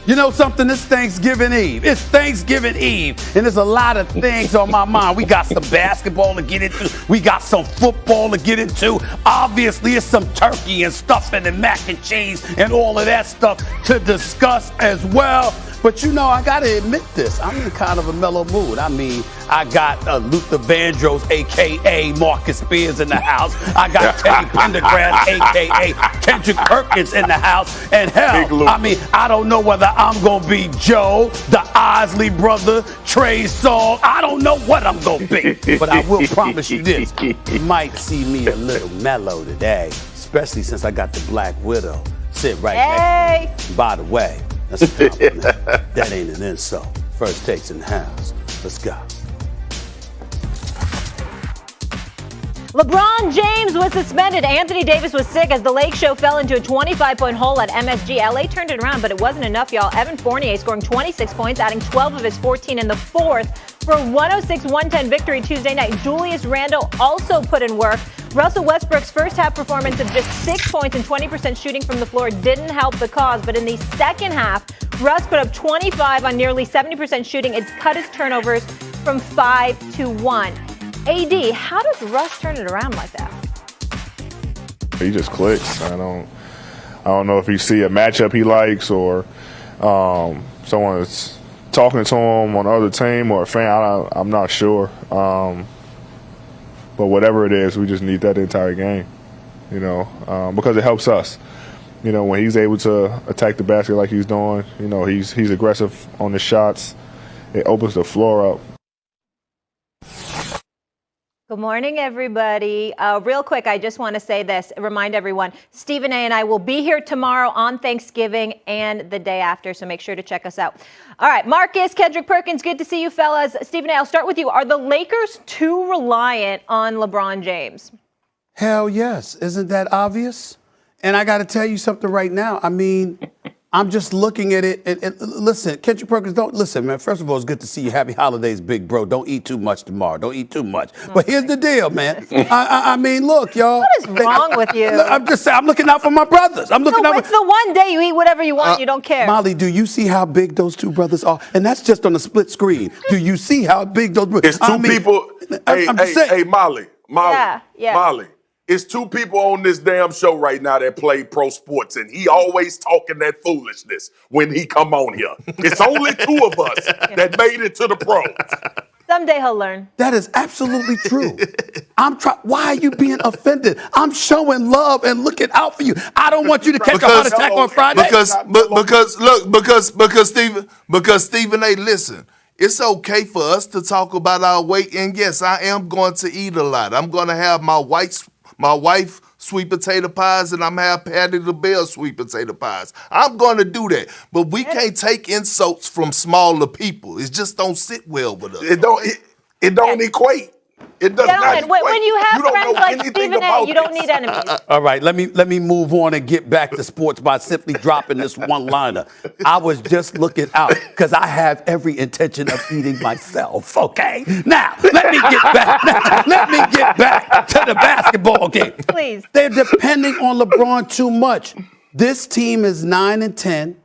You know something? It's Thanksgiving Eve. It's Thanksgiving Eve, and there's a lot of things on my mind. We got some basketball to get into. We got some football to get into. Obviously, it's some turkey and stuffing and mac and cheese and all of that stuff to discuss as well. But you know, I got to admit this. I'm in kind of a mellow mood. I mean, I got Luther Vandross, a.k.a. Marcus Spears, in the house. I got Teddy Pendergrass, a.k.a. Kendrick Perkins, in the house. And hell, I mean, I don't know whether I'm going to be Joe, the Isley brother, Trey Songz. I don't know what I'm going to be. But I will promise you this. You might see me a little mellow today, especially since I got the Black Widow sit right next to me. By the way, that's a compliment. That ain't an insult. First takes in the house. Let's go. LeBron James was suspended. Anthony Davis was sick as the Lake Show fell into a 25-point hole at MSG. LA turned it around, but it wasn't enough, y'all. Evan Fournier scoring 26 points, adding 12 of his 14 in the fourth for a 106-110 victory Tuesday night. Julius Randle also put in work. Russell Westbrook's first half performance of just 6 points and 20% shooting from the floor didn't help the cause, but in the second half, Russ put up 25 on nearly 70% shooting. It's cut his turnovers from 5 to 1. AD, how does Russ turn it around like that? He just clicks. I don't know if he see a matchup he likes or someone that's talking to him on the other team or a fan. I'm not sure. But whatever it is, we just need that entire game, you know, because it helps us. You know, when he's able to attack the basket like he's doing, you know, he's aggressive on the shots. It opens the floor up. Good morning, everybody. Real quick, I just want to say this, remind everyone, Stephen A. and I will be here tomorrow on Thanksgiving and the day after, so make sure to check us out. All right, Marcus, Kendrick Perkins, good to see you fellas. Stephen A., I'll start with you. Are the Lakers too reliant on LeBron James? Hell yes. Isn't that obvious? And I got to tell you something right now. I mean, I'm just looking at it. And listen, Kendrick Perkins, don't listen, man. First of all, it's good to see you. Happy holidays, big bro. Don't eat too much tomorrow. Don't eat too much. But here's the deal, man. I mean, look, y'all. What is wrong with you? I'm just saying, I'm looking out for my brothers. It's the one day you eat whatever you want. You don't care. Molly, do you see how big those two brothers are? And that's just on a split screen. Do you see how big those brothers are? It's two people. Hey, Molly. Yeah. Molly. It's two people on this damn show right now that play pro sports, and he always talking that foolishness when he come on here. It's only two of us that made it to the pros. Someday he'll learn. That is absolutely true. Why are you being offended? I'm showing love and looking out for you. I don't want you to catch a heart attack on Friday. Because Stephen A., listen. It's okay for us to talk about our weight, and yes, I am going to eat a lot. I'm going to have my wife sweet potato pies, and I'm going to have Patty LaBelle sweet potato pies. I'm going to do that. But we can't take insults from smaller people. It just don't sit well with us. It don't equate. It does not equate. When you have friends like Stephen A., you don't need enemies. All right, let me move on and get back to sports by simply dropping this one-liner. I was just looking out because I have every intention of eating myself, okay? Now, let me get back to the basketball game. Please. They're depending on LeBron too much. This team is 9-10.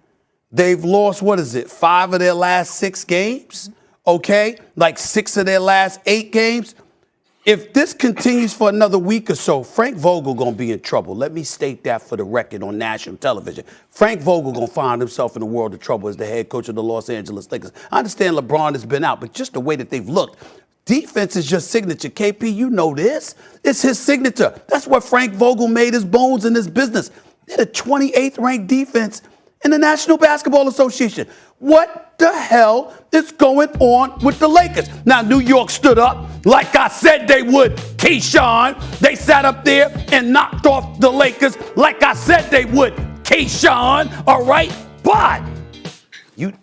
They've lost, 5 of their last 6 games? Okay? Like 6 of their last 8 games? If this continues for another week or so, Frank Vogel going to be in trouble. Let me state that for the record on national television. Frank Vogel going to find himself in a world of trouble as the head coach of the Los Angeles Lakers. I understand LeBron has been out, but just the way that they've looked, defense is your signature. KP, you know this. It's his signature. That's what Frank Vogel made his bones in this business. They're the 28th ranked defense in the National Basketball Association. What the hell is going on with the Lakers? Now, New York stood up like I said they would. Keyshawn, they sat up there and knocked off the Lakers like I said they would. Keyshawn, all right? But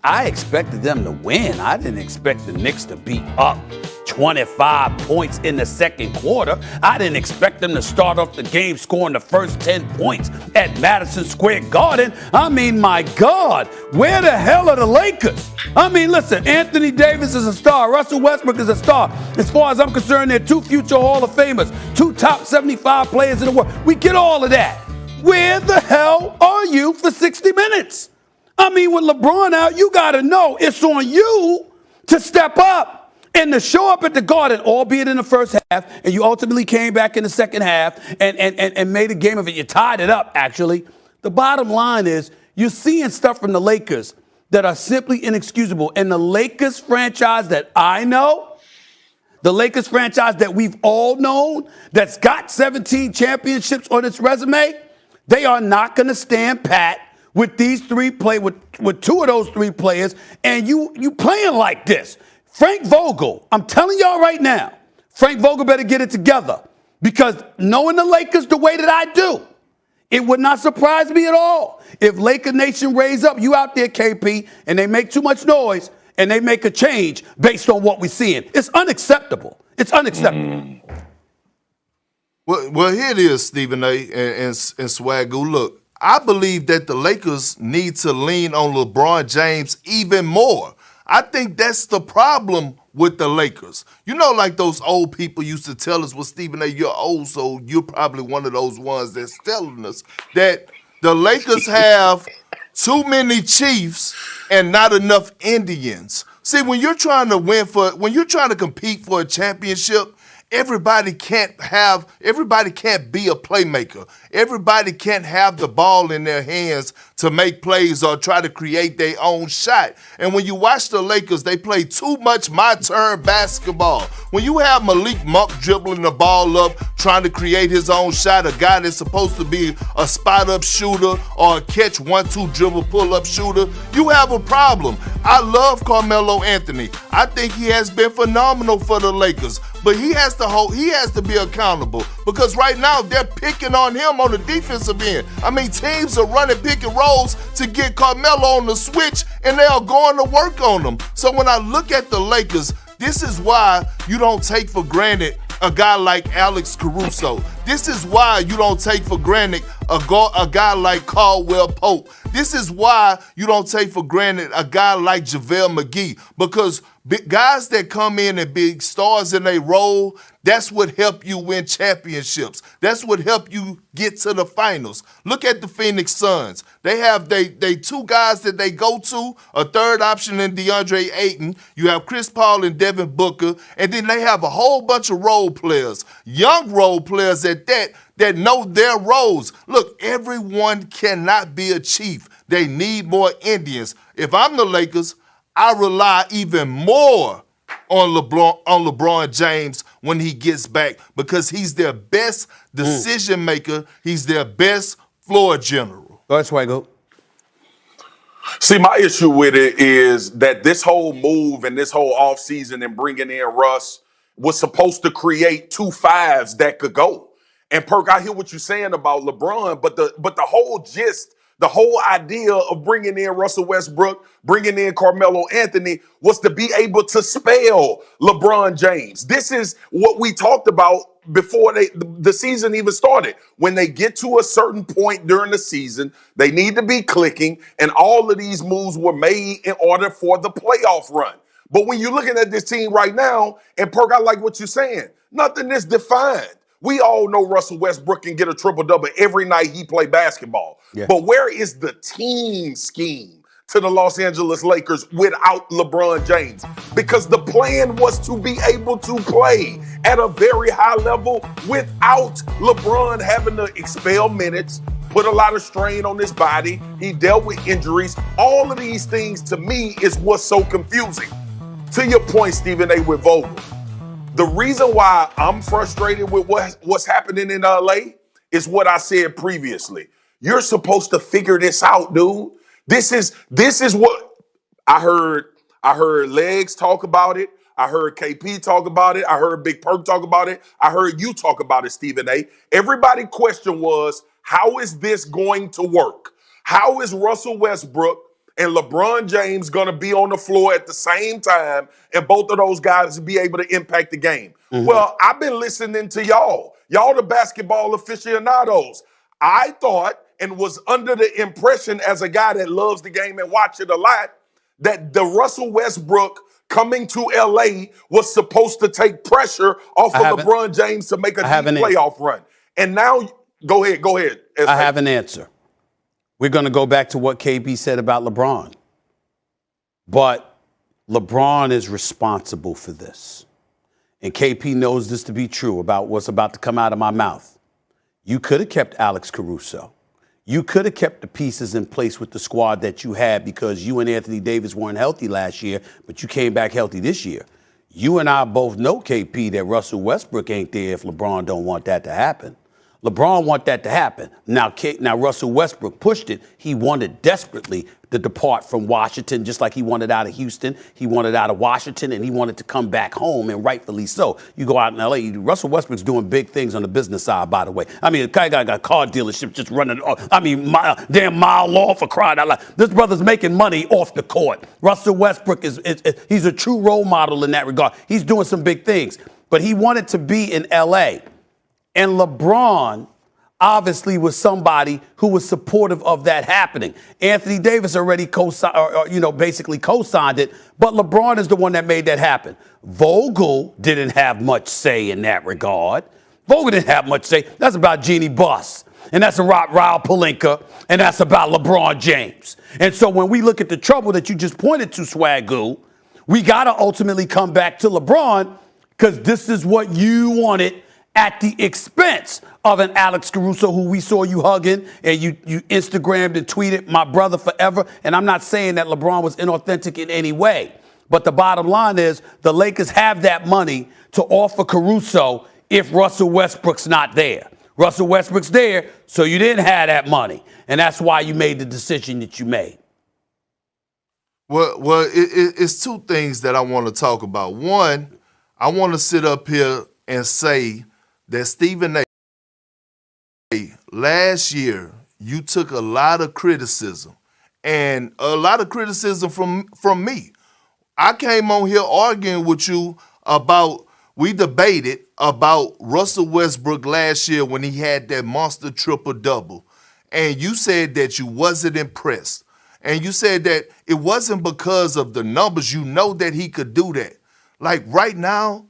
I expected them to win. I didn't expect the Knicks to be up 25 points in the second quarter. I didn't expect them to start off the game scoring the first 10 points at Madison Square Garden. I mean, my God, where the hell are the Lakers? I mean, listen, Anthony Davis is a star. Russell Westbrook is a star. As far as I'm concerned, they're 2 future Hall of Famers, 2 top 75 players in the world. We get all of that. Where the hell are you for 60 minutes? I mean, with LeBron out, you got to know it's on you to step up and to show up at the Garden, albeit in the first half, and you ultimately came back in the second half and made a game of it. You tied it up, actually. The bottom line is you're seeing stuff from the Lakers that are simply inexcusable. And the Lakers franchise that I know, the Lakers franchise that we've all known, that's got 17 championships on its resume, they are not going to stand pat with these with two of those three players, and you playing like this. Frank Vogel, I'm telling y'all right now, Frank Vogel better get it together, because knowing the Lakers the way that I do, it would not surprise me at all if Laker Nation raise up, you out there, KP, and they make too much noise and they make a change based on what we're seeing. It's unacceptable. It's unacceptable. Well, here it is, Stephen A. and Swagoo. Look, I believe that the Lakers need to lean on LeBron James even more. I think that's the problem with the Lakers. You know, like those old people used to tell us, well, Stephen A., you're old, so you're probably one of those ones that's telling us that the Lakers have too many Chiefs and not enough Indians. See, when you're trying to compete for a championship, everybody can't be a playmaker. Everybody can't have the ball in their hands to make plays or try to create their own shot. And when you watch the Lakers, they play too much my-turn basketball. When you have Malik Monk dribbling the ball up, trying to create his own shot, a guy that's supposed to be a spot-up shooter or a catch 1-2 dribble pull-up shooter, you have a problem. I love Carmelo Anthony. I think he has been phenomenal for the Lakers, but he has to be accountable, because right now they're picking on him on the defensive end. I mean, teams are running pick and rolls to get Carmelo on the switch, and they are going to work on him. So when I look at the Lakers, this is why you don't take for granted a guy like Alex Caruso. This is why you don't take for granted a guy like Caldwell Pope. This is why you don't take for granted a guy like JaVale McGee, because guys that come in and be stars in a role, that's what help you win championships. That's what help you get to the finals. Look at the Phoenix Suns. They have they two guys that they go to, a third option in DeAndre Ayton. You have Chris Paul and Devin Booker, and then they have a whole bunch of role players, young role players at that know their roles. Look, everyone cannot be a chief. They need more Indians. If I'm the Lakers, I rely even more on LeBron James when he gets back, because he's their best decision maker. He's their best floor general. That's why I go. See, my issue with it is that this whole move and this whole offseason and bringing in Russ was supposed to create 2 5s that could go. And Perk, I hear what you're saying about LeBron, but the whole gist, the whole idea of bringing in Russell Westbrook, bringing in Carmelo Anthony was to be able to spell LeBron James. This is what we talked about before the season even started. When they get to a certain point during the season, they need to be clicking, and all of these moves were made in order for the playoff run. But when you're looking at this team right now, and Perk, I like what you're saying, nothing is defined. We all know Russell Westbrook can get a triple-double every night he play basketball. Yeah. But where is the team scheme to the Los Angeles Lakers without LeBron James? Because the plan was to be able to play at a very high level without LeBron having to expel minutes, put a lot of strain on his body. He dealt with injuries. All of these things, to me, is what's so confusing. To your point, Stephen A., with Vogel, the reason why I'm frustrated with what's happening in LA is what I said previously. You're supposed to figure this out, dude. This is what I heard. I heard Legs talk about it. I heard KP talk about it. I heard Big Perk talk about it. I heard you talk about it, Stephen A. Everybody's question was, how is this going to work? How is Russell Westbrook and LeBron James going to be on the floor at the same time, and both of those guys be able to impact the game? Mm-hmm. Well, I've been listening to y'all the basketball aficionados. I thought and was under the impression, as a guy that loves the game and watch it a lot, that the Russell Westbrook coming to LA was supposed to take pressure off of LeBron James to make a deep playoff run. And now, go ahead. I have an answer. we're going to go back to what KB said about LeBron. But LeBron is responsible for this. And KP knows this to be true about what's about to come out of my mouth. You could have kept Alex Caruso. You could have kept the pieces in place with the squad that you had because you and Anthony Davis weren't healthy last year, but you came back healthy this year. You and I both know, KP, that Russell Westbrook ain't there if LeBron don't want that to happen. LeBron want that to happen. Now Russell Westbrook pushed it. He wanted desperately to depart from Washington, just like he wanted out of Houston. He wanted out of Washington, and he wanted to come back home, and rightfully so. You go out in L.A., Russell Westbrook's doing big things on the business side, by the way. I mean, the guy got a car dealership just running, mile off for crying out loud. This brother's making money off the court. Russell Westbrook he's a true role model in that regard. He's doing some big things, but he wanted to be in L.A., and LeBron obviously was somebody who was supportive of that happening. Anthony Davis already basically co-signed it, but LeBron is the one that made that happen. Vogel didn't have much say in that regard. Vogel didn't have much say. That's about Jeannie Buss, and that's about Raul Pelinka, and that's about LeBron James. And so when we look at the trouble that you just pointed to, Swagoo, we got to ultimately come back to LeBron because this is what you wanted at the expense of an Alex Caruso who we saw you hugging and you Instagrammed and tweeted my brother forever. And I'm not saying that LeBron was inauthentic in any way. But the bottom line is the Lakers have that money to offer Caruso if Russell Westbrook's not there. Russell Westbrook's there, so you didn't have that money. And that's why you made the decision that you made. Well, it's two things that I want to talk about. One, I want to sit up here and say that Stephen A, last year, you took a lot of criticism, and a lot of criticism from me. I came on here arguing with you we debated about Russell Westbrook last year when he had that monster triple-double, and you said that you wasn't impressed. And you said that it wasn't because of the numbers. You know that he could do that. Like right now,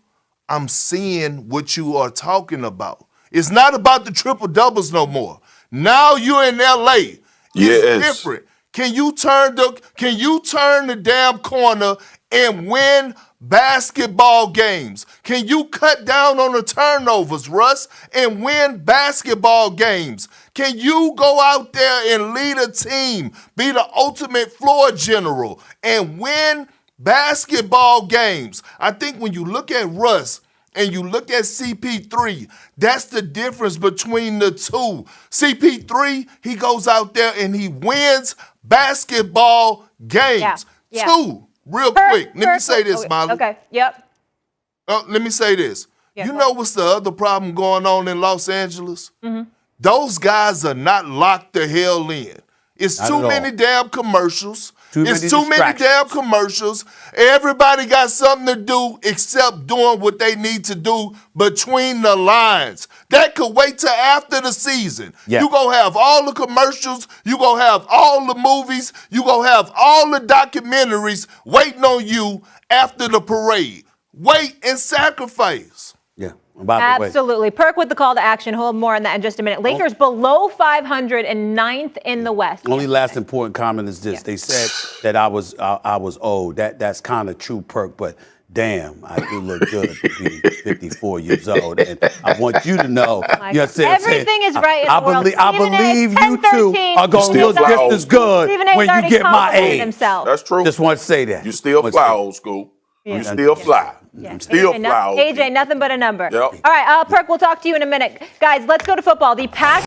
I'm seeing what you are talking about. It's not about the triple doubles no more. Now you're in LA. It's different. Can you turn the damn corner and win basketball games? Can you cut down on the turnovers, Russ, and win basketball games? Can you go out there and lead a team, be the ultimate floor general, and win basketball games? I think when you look at Russ and you look at CP3, that's the difference between the two. CP3, he goes out there and he wins basketball games. Yeah. Two, real quick. Let me say this, Molly. Okay, yep. Let me say this. Yeah, you know what's the other problem going on in Los Angeles? Mm-hmm. Those guys are not locked the hell in. It's too many damn commercials. It's too many damn commercials. Everybody got something to do except doing what they need to do between the lines. That could wait till after the season. Yeah. You gonna have all the commercials. You gonna have all the movies. You gonna have all the documentaries waiting on you after the parade. Wait and sacrifice. Yeah. Absolutely. Perk with the call to action. Hold more on that in just a minute. Lakers below 500 and 9th in the West. Only last important comment is this. Yeah. They said that I was old. That's kind of true, Perk, but damn, I do look good to be 54 years old. And I want you to know, everything is right in the world. I believe you two are going to look just as good when you get my age. That's true. Just want to say that. You still fly, old school. Yeah. You still fly. Yeah. You still fly. AJ, nothing but a number. Yep. All right, Perk, we'll talk to you in a minute. Guys, let's go to football. The Packers